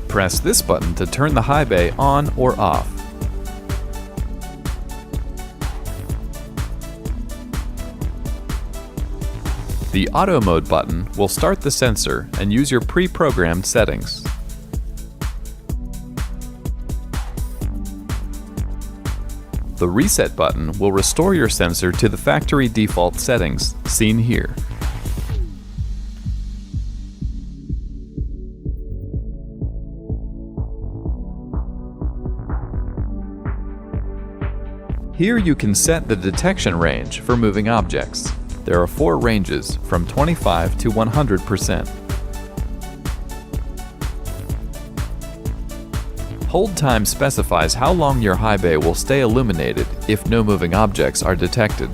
Press this button to turn the Highbay on or off. The Auto Mode button will start the sensor and use your pre-programmed settings. The Reset button will restore your sensor to the factory default settings, seen here. Here you can set the detection range for moving objects. There are 4 ranges, from 25 to 100%. Hold time specifies how long your Highbay will stay illuminated if no moving objects are detected.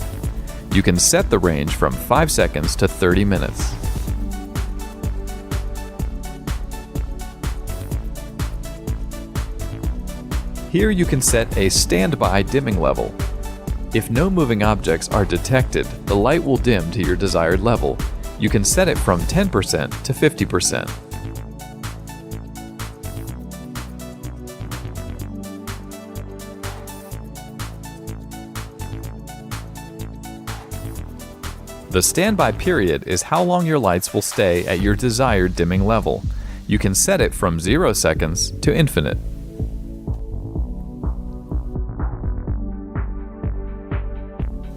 You can set the range from 5 seconds to 30 minutes. Here you can set a standby dimming level. If no moving objects are detected, the light will dim to your desired level. You can set it from 10% to 50%. The standby period is how long your lights will stay at your desired dimming level. You can set it from 0 seconds to infinite.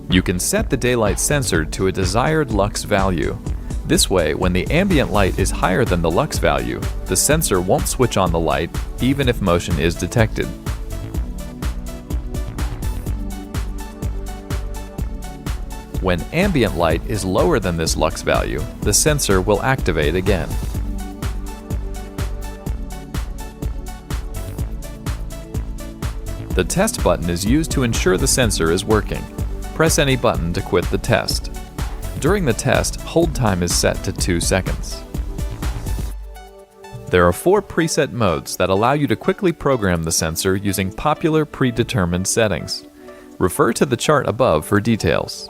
You can set the daylight sensor to a desired lux value. This way, when the ambient light is higher than the lux value, the sensor won't switch on the light even if motion is detected. When ambient light is lower than this lux value, the sensor will activate again. The test button is used to ensure the sensor is working. Press any button to quit the test. During the test, hold time is set to 2 seconds. There are 4 preset modes that allow you to quickly program the sensor using popular predetermined settings. Refer to the chart above for details.